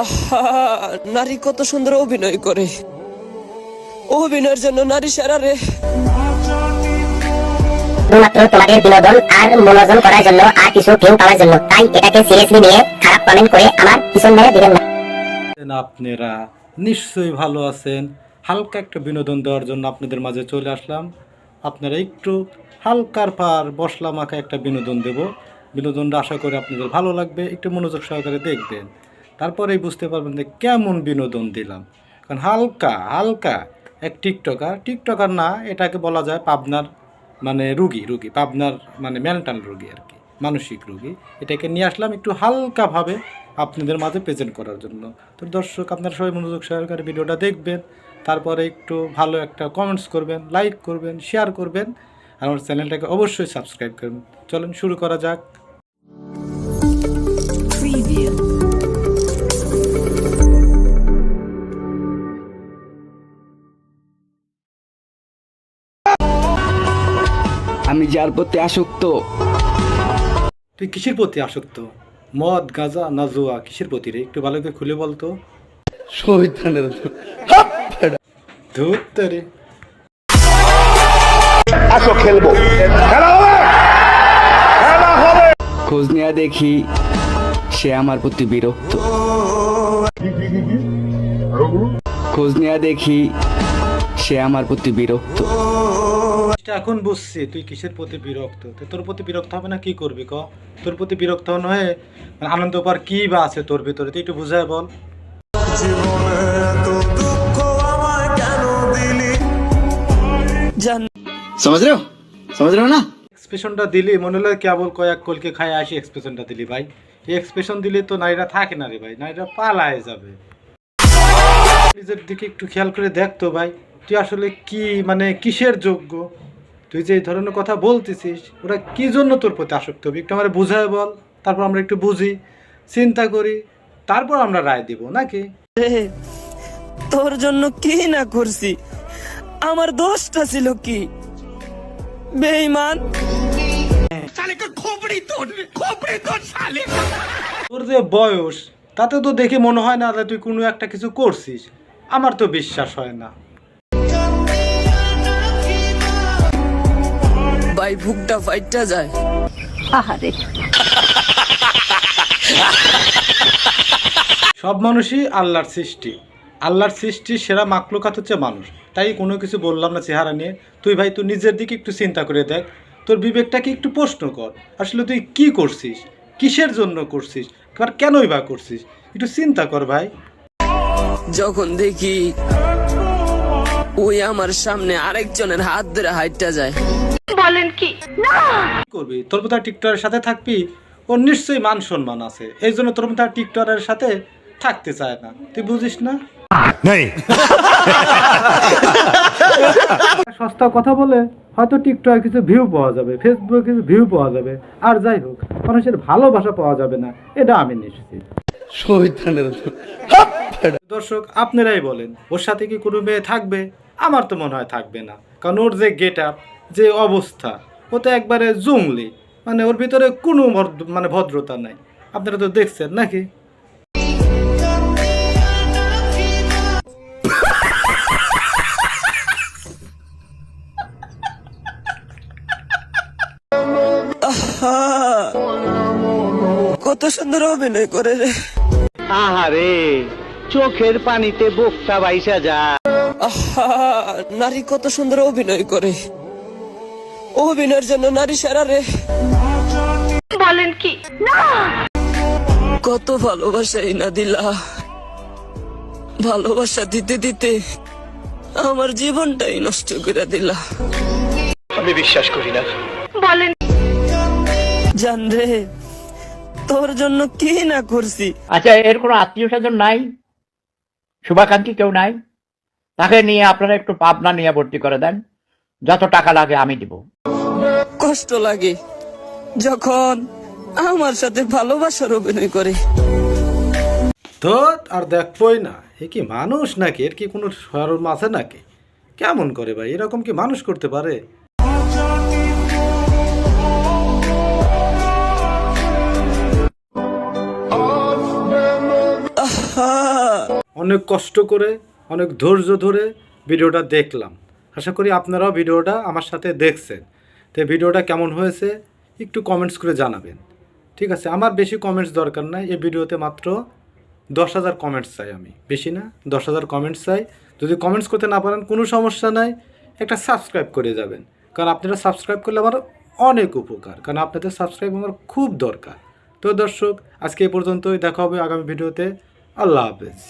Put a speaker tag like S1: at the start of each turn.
S1: আহা, নারী কত সুন্দর অভিনয় করে। অভিনয়ের জন্য নারী সেরা রে।
S2: শুধুমাত্র তোমাদের বিনোদন আর মনোরঞ্জন করার জন্য আর কিছু ভিউ পাওয়ার জন্য, তাই এটাকে সিরিয়াসলি নিয়ে খারাপ কমেন্ট করে আমার পিছন মেরে দিবেন না।
S3: আপনারা নিশ্চয়ই ভালো আছেন। হালকা একটা বিনোদন দেওয়ার জন্য আপনাদের মাঝে চলে আসলাম। আপনারা একটু হালকার পার বসলা মাখা একটা বিনোদন দেব। বিনোদনটা আশা করি আপনাদের ভালো লাগবে, একটু মনোযোগ সহকারে দেখবেন, তারপরেই বুঝতে পারবেন যে কেমন বিনোদন দিলাম। কারণ হালকা হালকা এক টিকটকার না, এটাকে বলা যায় পাবনার মানে রুগী পাবনার মানে মেন্টাল রুগী আর কি, মানসিক রুগী। এটাকে নিয়ে আসলাম একটু হালকাভাবে আপনাদের মাঝে প্রেজেন্ট করার জন্য। তো দর্শক, আপনারা সবাই মনোযোগ সহকারে ভিডিওটা দেখবেন, তারপরে একটু ভালো একটা কমেন্টস করবেন, লাইক করবেন, শেয়ার করবেন, আর আমার চ্যানেলটাকে অবশ্যই সাবস্ক্রাইব করবেন। চলেন শুরু করা যাক।
S4: আমি যার প্রতি আসক্ত।
S3: তুই কিসের প্রতি আসক্ত? মদ, গাঁজা না জুয়া? কিসের প্রতি রে? একটু ভালো করে খুলে বলতো। ধুত্তে রে।
S5: আসো খেলবো, খেলা হবে, খেলা হবে।
S4: খোঁজ নেওয়া দেখি সে আমার প্রতি বিরক্ত। খোঁজ নেওয়া দেখি সে আমার প্রতি বিরক্ত।
S3: এখন বুঝছি তুই কিসের প্রতি বিরক্ত। তোর প্রতি বিরক্ত হবে না কি করবি ক? তোর প্রতি বিরক্ত নয় আনন্দ পার কি বা আছে তোর ভিতরে, তুই একটু বুঝায় বল।
S4: समझ रहे हो ना?
S3: এক্সপ্রেশনটা দিলি মনে হলো কেবল কয়েক কলকে খায় আসি এক্সপ্রেশনটা দিলি ভাই। এই এক্সপ্রেশন দিলে তো নারীরা থাকে না রে ভাই, নারীরা পালায় যাবে। নিজের দিকে একটু খেয়াল করে দেখ তো ভাই, তুই আসলে কি মানে কিসের যোগ্য? তুই যে এই ধরনের কথা বলতেছিস, ওরা কি জন্য তোর প্রতি আসক্ত হবে একটু আমার বুঝায় বল, তারপর আমরা একটু বুঝি, চিন্তা করি, তারপর আমরা রায় দিব নাকি।
S1: তোর জন্য কি না করছি, আমার দোষটা ছিল কি? বেঈমান।
S3: তোর যে বয়স, তাতে তো দেখে মনে হয় না যে তুই কোনো একটা কিছু করছিস। আমার তো বিশ্বাস হয় না
S1: ভাই, বুকটা ফাইটটা যায়।
S3: সব মানুষই আল্লাহর সৃষ্টি, আল্লাহর সৃষ্টি সেরা মাকলুকাত হচ্ছে মানুষ। তাই কোনো কিছু বললাম না চেহারা নিয়ে। তুই ভাই তুই নিজের দিকে একটু চিন্তা করে দেখ, তোর বিবেকটাকে একটু প্রশ্ন কর, আসলে তুই কি করছিস, কিসের জন্য করছিস, আর কেনই বা করছিস, একটু চিন্তা কর ভাই।
S1: যখন দেখি ওই আমার সামনে আরেকজনের হাত ধরে হাইটটা যায়,
S2: বলেন কি না
S3: কি করবি? তোর মতো টিকটকের সাথে থাকবি, ওর নিশ্চয়ই মান সম্মান আছে, এই জন্য তোর মতো টিকটকের সাথে থাকতে চায় না। তুই বুঝিস না? সস্তা কথা বলে হয়তো টিকটকে কিছু ভিউ পাওয়া যাবে, ফেসবুকে কিছু ভিউ পাওয়া যাবে, আর যাই হোক মানুষের ভালোবাসা পাওয়া যাবে না, এটা আমি নিশ্চিত। দর্শক, আপনারাই বলেন, ওর সাথে কি কোনো মেয়ে থাকবে? আমার তো মনে হয় থাকবে না, কারণ ওর যে গেট আপ, যে অবস্থা, ও তো একবারে জঙ্গলি, মানে ওর ভিতরে কোনো মানে ভদ্রতা নাই। আপনারা তো দেখছেন নাকি?
S1: কত সুন্দর অভিনয় করে রে।
S6: আহারে, চোখের পানিতে বুকটা বাইসা যায়।
S1: আহা, নারী কত সুন্দর অভিনয় করে। অভিনয়ের জন্য নারী সেরা রে।
S2: বলেন কি না
S1: কত ভালোবাসাই না দিলা, ভালোবাসা দিতে দিতে আমার জীবনটাই নষ্ট করে দিলা।
S5: আমি বিশ্বাস করি না।
S2: বলেন
S1: জান রে, তোর জন্য কি না করছি।
S7: আচ্ছা, এর কোনো আত্মীয় স্বজন নাই? শুভাকাঙ্ক্ষী কেউ নাই? তাকে নিয়ে আপনারা একটু পাবনা নিয়ে ভর্তি করে দেন, যত টাকা লাগে আমি দিব।
S1: কষ্ট লাগে যখন আমার সাথে ভালোবাসার অভিনয় করে।
S3: তো আর দেখবই না, এ কি মানুষ নাকি? এর কি কোনো শরম আছে নাকি? কেমন করে ভাই, এরকম কি মানুষ করতে পারে?
S1: আহা,
S3: অনেক কষ্ট করে অনেক ধৈর্য ধরে ভিডিওটা দেখলাম। আশা করি আপনারাও ভিডিওটা আমার সাথে দেখছেন। তো ভিডিওটা কেমন হয়েছে একটু কমেন্টস করে জানাবেন, ঠিক আছে? আমার বেশি কমেন্টস দরকার নাই, এই ভিডিওতে মাত্র 10,000 কমেন্টস চাই, আমি বেশি না, 10,000 কমেন্টস চাই। যদি কমেন্টস করতে না পারেন কোনো সমস্যা নাই, একটা সাবস্ক্রাইব করে যাবেন, কারণ আপনারা সাবস্ক্রাইব করলে আমার অনেক উপকার, কারণ আপনাদের সাবস্ক্রাইব আমার খুব দরকার। তো দর্শক, আজকে এই পর্যন্তই, দেখা হবে আগামী ভিডিওতে। আল্লাহ হাফেজ।